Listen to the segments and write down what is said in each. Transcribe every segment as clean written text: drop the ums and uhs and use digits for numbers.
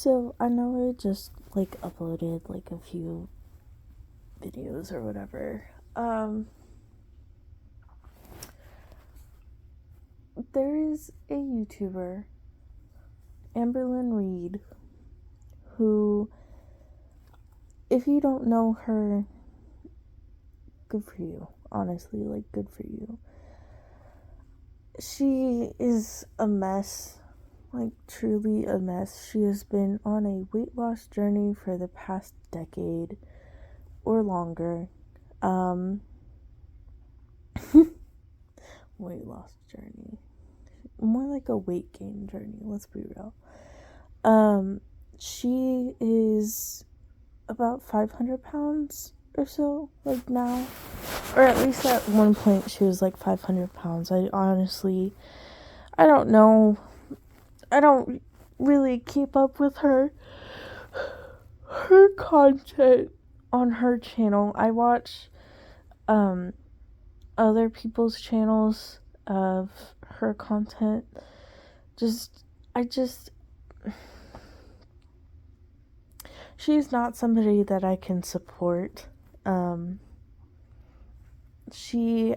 So I know I just like uploaded like a few videos or whatever. There is a YouTuber, Lynn Reid, who, if you don't know her, good for you. Honestly, like, good for you. She is a mess. Like, truly a mess. She has been on a weight loss journey for the past decade or longer. Weight loss journey. More like a weight gain journey, let's be real. She is about 500 pounds or so, like now. Or at least at one point she was like 500 pounds. I don't know. I don't really keep up with her content on her channel. I watch other people's channels of her content. She's not somebody that I can support. She's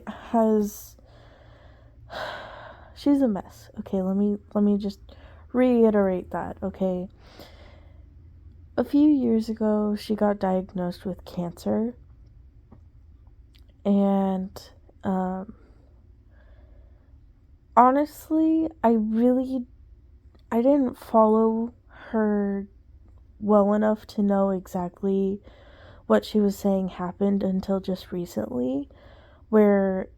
a mess. Okay, let me just reiterate that, okay? A few years ago, she got diagnosed with cancer. And honestly, I didn't follow her well enough to know exactly what she was saying happened until just recently, where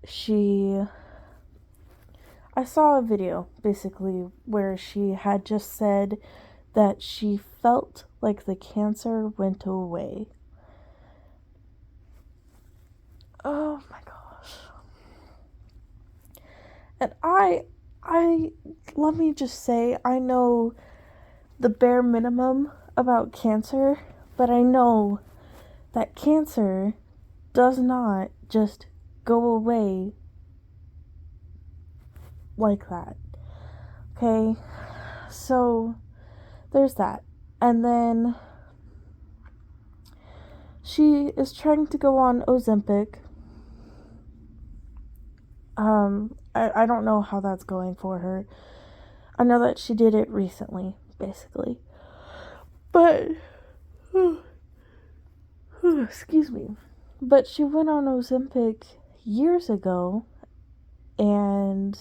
I saw a video basically where she had just said that she felt like the cancer went away. Oh my gosh. And I let me just say, I know the bare minimum about cancer, but I know that cancer does not just go away like that. Okay? So, there's that. And then she is trying to go on Ozempic. I don't know how that's going for her. I know that she did it recently, basically. But, excuse me. But she went on Ozempic years ago, and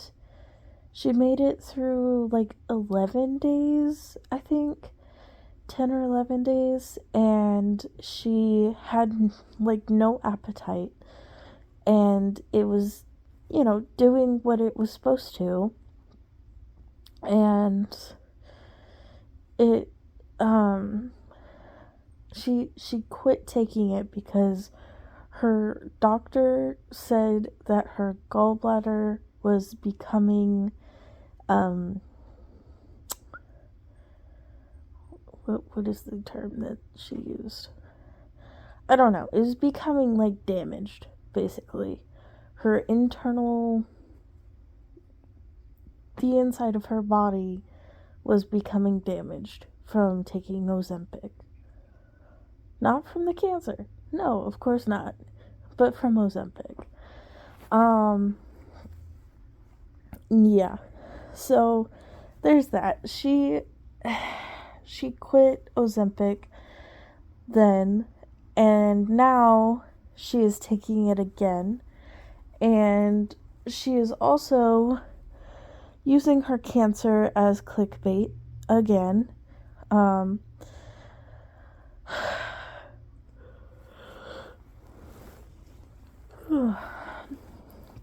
she made it through like 11 days, I think. 10 or 11 days, and she had like no appetite, and it was, doing what it was supposed to, and it she quit taking it because her doctor said that her gallbladder was becoming what is the term that she used? I don't know. It was becoming like damaged, basically. Her the inside of her body was becoming damaged from taking Ozempic. Not from the cancer. No, of course not. But from Ozempic. Yeah. So, there's that. She quit Ozempic then, and now she is taking it again, and she is also using her cancer as clickbait again.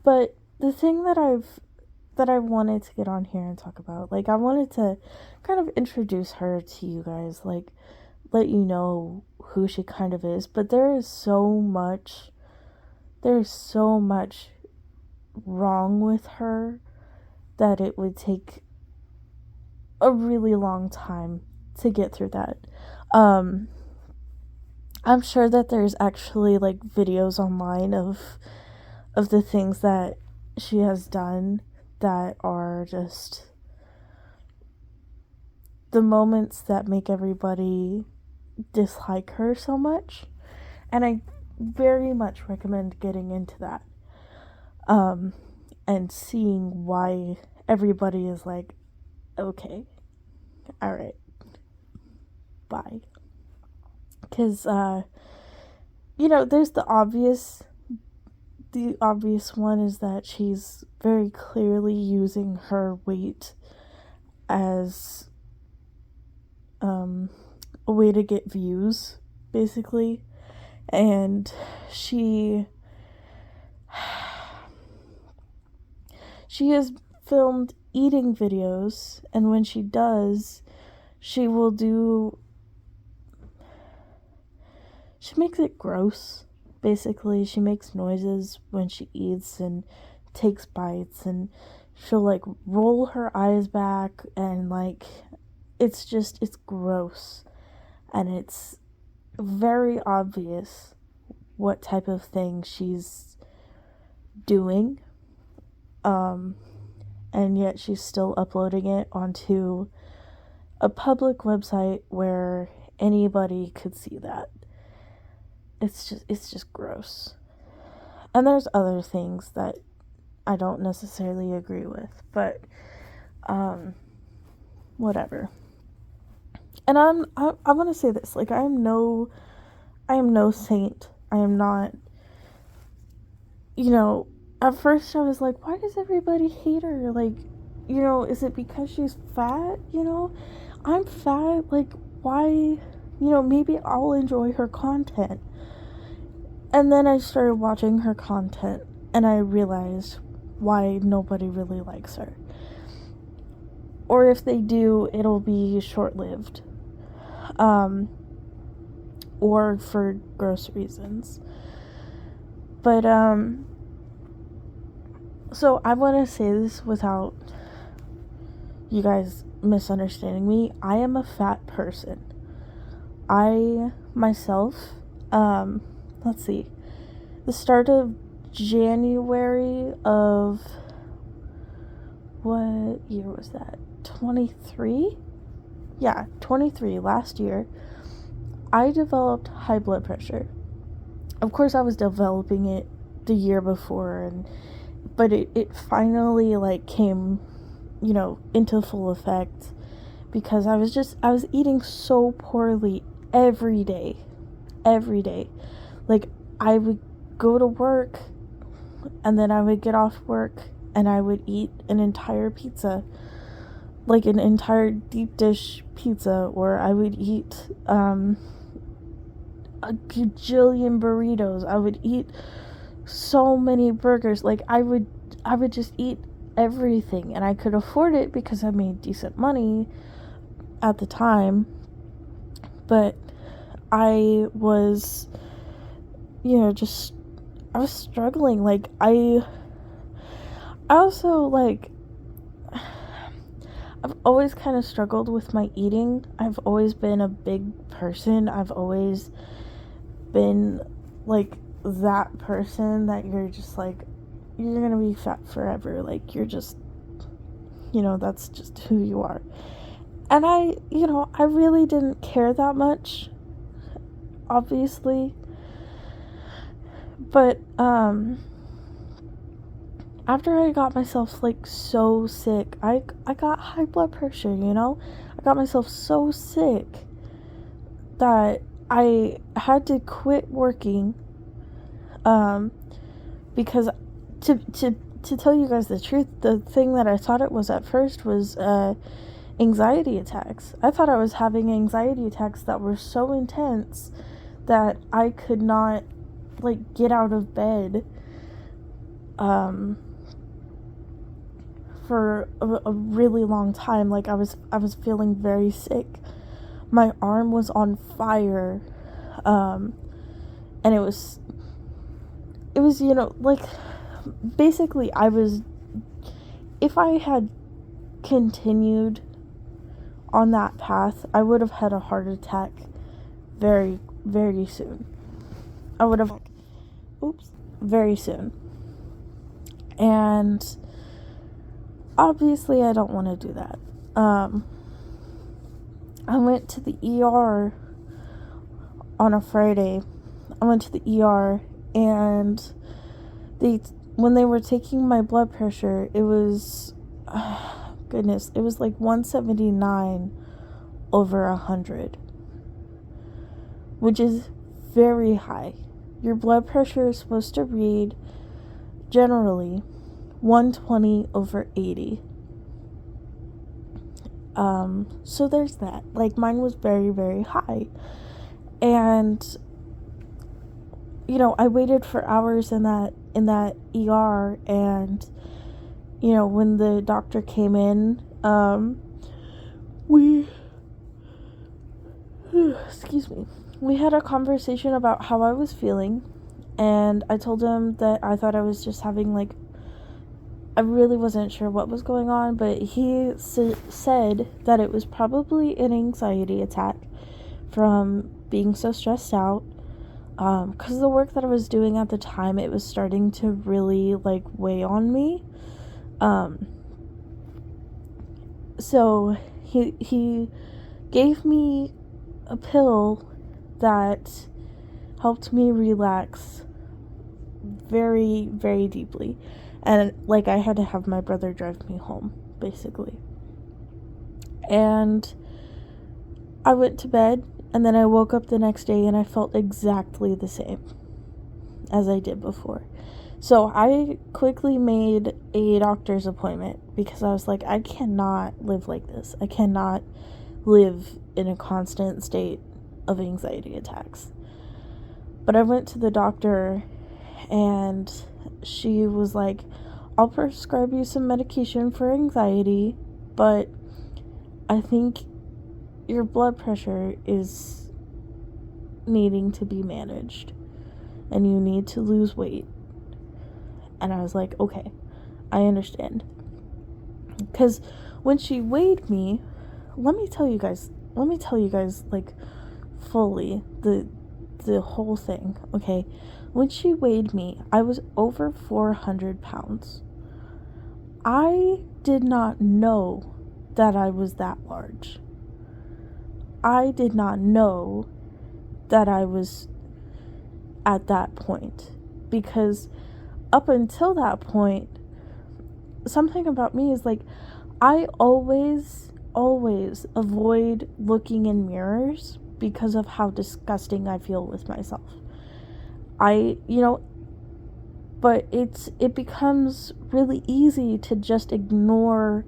But the thing that I wanted to get on here and talk about, like, I wanted to kind of introduce her to you guys, like, let you know who she kind of is. But there is so much wrong with her that it would take a really long time to get through that. I'm sure that there's actually like videos online of the things that she has done that are just the moments that make everybody dislike her so much. And I very much recommend getting into that. And seeing why everybody is like, okay, all right, bye. Because, there's the obvious one is that she's very clearly using her weight as a way to get views, basically. And she has filmed eating videos, and when she does, she makes it gross. Basically, she makes noises when she eats and takes bites, and she'll like roll her eyes back, and like it's gross, and it's very obvious what type of thing she's doing. And yet she's still uploading it onto a public website where anybody could see that. It's just gross. And there's other things that I don't necessarily agree with, but whatever. And I want to say this, like, I am no saint. I am not, at first I was like, why does everybody hate her? Like, is it because she's fat? I'm fat. Like, why? Maybe I'll enjoy her content. And then I started watching her content, and I realized why nobody really likes her. Or if they do, it'll be short-lived. Or for gross reasons. But, so I want to say this without you guys misunderstanding me. I am a fat person. I, myself, let's see, the start of January of, what year was that? 23? Yeah, 23, last year. I developed high blood pressure. Of course, I was developing it the year before, but it finally like came, into full effect because I was eating so poorly every day. Like, I would go to work, and then I would get off work, and I would eat an entire pizza, like an entire deep dish pizza, or I would eat a gajillion burritos. I would eat so many burgers. Like, I would just eat everything, and I could afford it because I made decent money at the time. But I was, I was struggling. Like, I also, like, I've always kind of struggled with my eating. I've always been a big person. I've always been, like, that person that you're just, like, you're gonna be fat forever. Like, you're just, that's just who you are. And I really didn't care that much, obviously. But, after I got myself, like, so sick, I got high blood pressure, I got myself so sick that I had to quit working, because to tell you guys the truth, the thing that I thought it was at first was, anxiety attacks. I thought I was having anxiety attacks that were so intense that I could not, like, get out of bed, for a really long time. Like, I was feeling very sick. My arm was on fire, and it was like, basically, if I had continued on that path, I would have had a heart attack very, very soon. Very soon. And obviously I don't want to do that. I went to the ER on a Friday. I went to the ER, and when they were taking my blood pressure, it was, goodness, it was like 179 over 100, which is very high. Your blood pressure is supposed to read, generally, 120 over 80. So there's that. Like, mine was very, very high. And, I waited for hours in that ER, and, when the doctor came in, excuse me, we had a conversation about how I was feeling, and I told him that I thought I was just having, like, I really wasn't sure what was going on, but he said that it was probably an anxiety attack from being so stressed out, because the work that I was doing at the time, it was starting to really, like, weigh on me. So he gave me a pill that helped me relax very, very deeply. And, like, I had to have my brother drive me home, basically. And I went to bed, and then I woke up the next day, and I felt exactly the same as I did before. So I quickly made a doctor's appointment, because I was like, I cannot live like this. I cannot live in a constant state of anxiety attacks. But I went to the doctor, and she was like, I'll prescribe you some medication for anxiety, but I think your blood pressure is needing to be managed, and you need to lose weight. And I was like, okay, I understand. Because when she weighed me, let me tell you guys, like, fully, the whole thing, okay? When she weighed me, I was over 400 pounds. I did not know that I was that large. I did not know that I was at that point, because up until that point, something about me is, like, I always avoid looking in mirrors because of how disgusting I feel with myself. But it becomes really easy to just ignore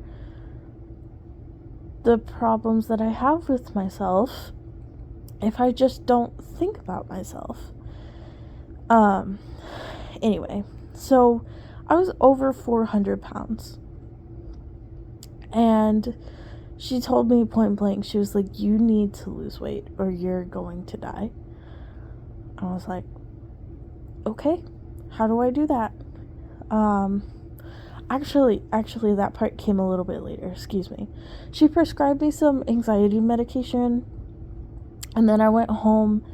the problems that I have with myself if I just don't think about myself. Anyway, so I was over 400 pounds. And she told me point blank, she was like, you need to lose weight or you're going to die. I was like, okay, how do I do that? Actually, that part came a little bit later, excuse me. She prescribed me some anxiety medication, and then I went home,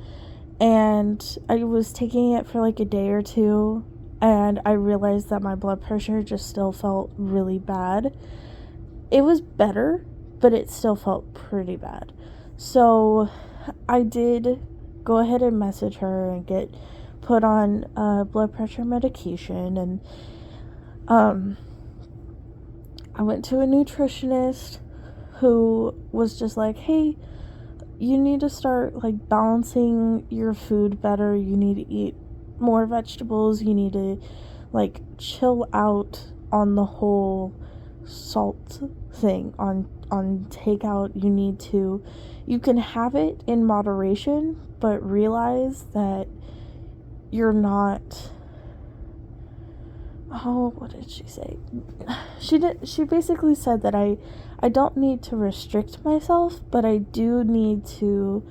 and I was taking it for like a day or two, and I realized that my blood pressure just still felt really bad. It was better, but it still felt pretty bad. So I did go ahead and message her and get put on blood pressure medication, and I went to a nutritionist who was just like, hey, you need to start like balancing your food better. You need to eat more vegetables. You need to like chill out on the whole salt thing on takeout. You can have it in moderation, but realize that you're not, what did she say? She basically said that I don't need to restrict myself, but I do need to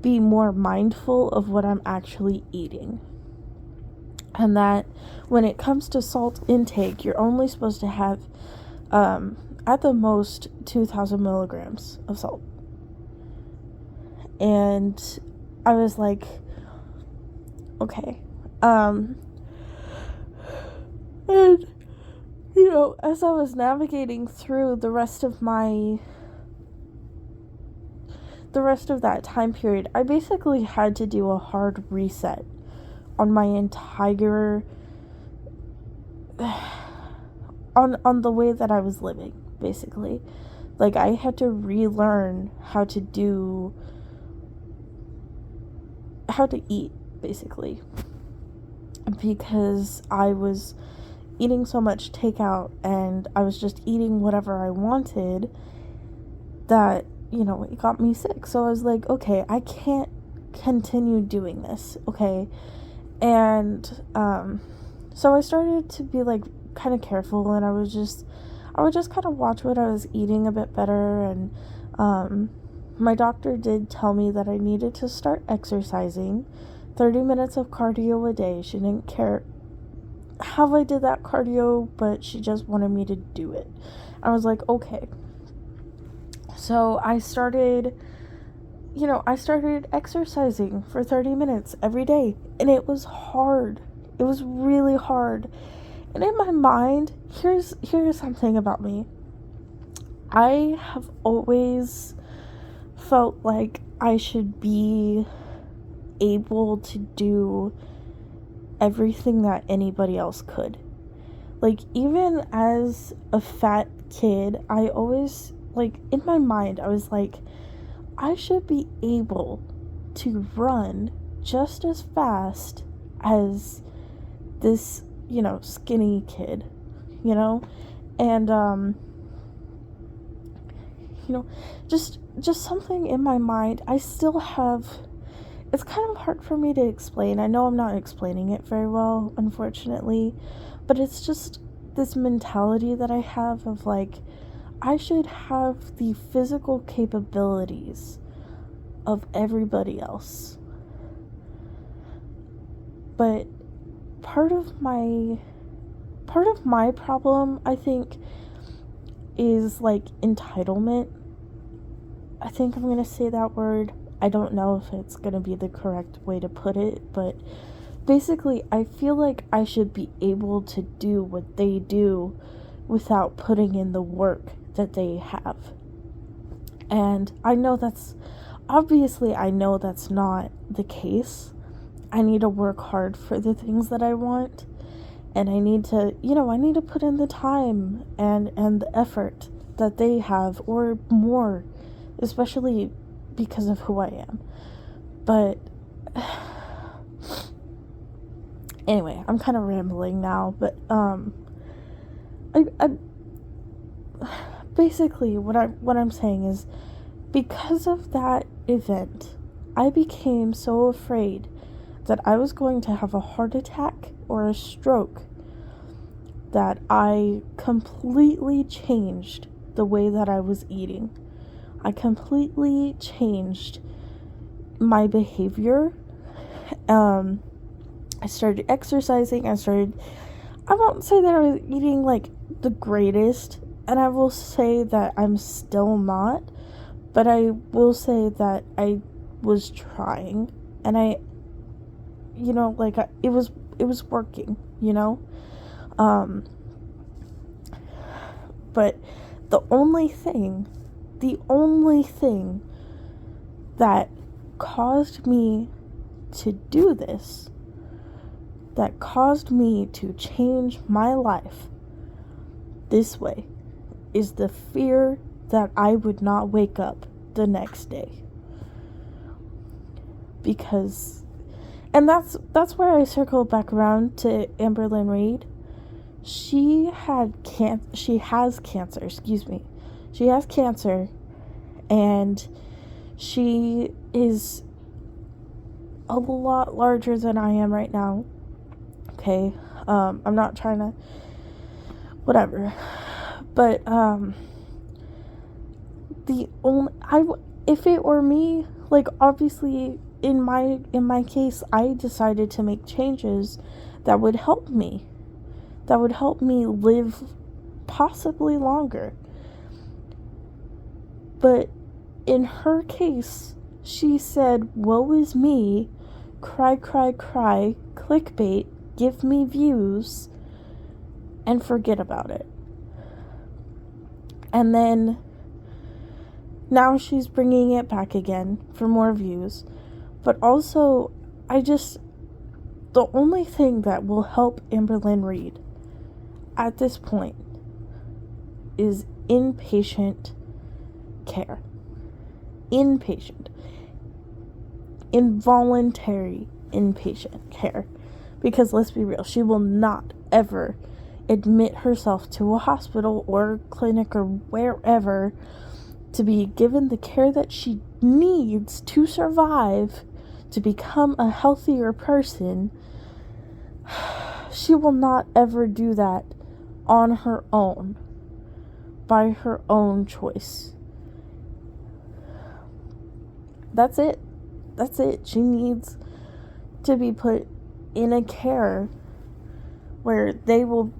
be more mindful of what I'm actually eating. And that when it comes to salt intake, you're only supposed to have at the most 2,000 milligrams of salt. And I was like, okay. And, as I was navigating through the rest of my the rest of that time period, I basically had to do a hard reset on my entire on the way that I was living, basically. Like, I had to relearn how to eat, basically, because I was eating so much takeout and I was just eating whatever I wanted that, it got me sick. So I was like, okay, I can't continue doing this, okay? And so I started to be like kind of careful, and I would just kind of watch what I was eating a bit better. And my doctor did tell me that I needed to start exercising, 30 minutes of cardio a day. She didn't care how I did that cardio, but she just wanted me to do it. I was like, okay. So I started exercising for 30 minutes every day, and it was hard. It was really hard. And in my mind, here's something about me. I have always felt like I should be able to do everything that anybody else could. Like, even as a fat kid, I always, like, in my mind, I was like, I should be able to run just as fast as this, skinny kid, and, just something in my mind. I still have, it's kind of hard for me to explain. I know I'm not explaining it very well, unfortunately, but it's just this mentality that I have of like, I should have the physical capabilities of everybody else. But part of my problem, I think, is like entitlement. I think I'm going to say that word. I don't know if it's going to be the correct way to put it, but basically I feel like I should be able to do what they do without putting in the work that they have. And I know that's not the case. I need to work hard for the things that I want, and I need to put in the time and the effort that they have, or more, especially because of who I am. But anyway, I'm kind of rambling now, but I basically what I'm saying is, because of that event, I became so afraid that I was going to have a heart attack or a stroke that I completely changed the way that I was eating. I completely changed my behavior. I started exercising. I won't say that I was eating like the greatest, and I will say that I'm still not, but I will say that I was trying, and it was working, but the only thing that caused me to do this, that caused me to change my life this way, is the fear that I would not wake up the next day. Because, and that's where I circle back around to Lynn Reid. She has cancer, She has cancer, and she is a lot larger than I am right now. Okay, I'm not trying to, whatever, but if it were me, like, obviously in my case, I decided to make changes that would help me live possibly longer. But in her case, she said, woe is me, cry, clickbait, give me views, and forget about it. And then Now she's bringing it back again for more views. But also, the only thing that will help Lynn Reid at this point is inpatient care. Inpatient. Involuntary inpatient care. Because let's be real, she will not ever admit herself to a hospital or clinic or wherever to be given the care that she needs to survive, to become a healthier person. She will not ever do that on her own, by her own choice. That's it. That's it. She needs to be put in a care where they will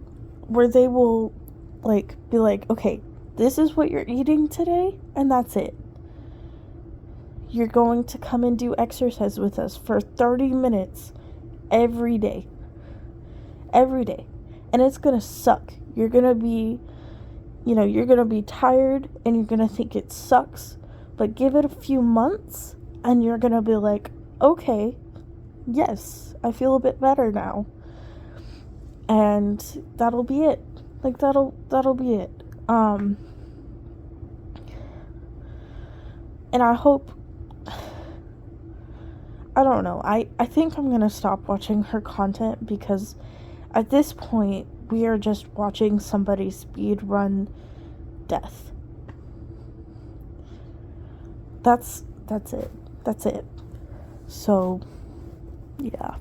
like be like, okay, this is what you're eating today, and that's it. You're going to come and do exercise with us for 30 minutes every day. Every day. And it's gonna suck. You're gonna be tired and you're gonna think it sucks, but give it a few months and you're gonna be like, okay, yes, I feel a bit better now. And that'll be it. Like, that'll be it. And I hope, I don't know, I think I'm gonna stop watching her content, because at this point we are just watching somebody speed run death. That's it. So, yeah.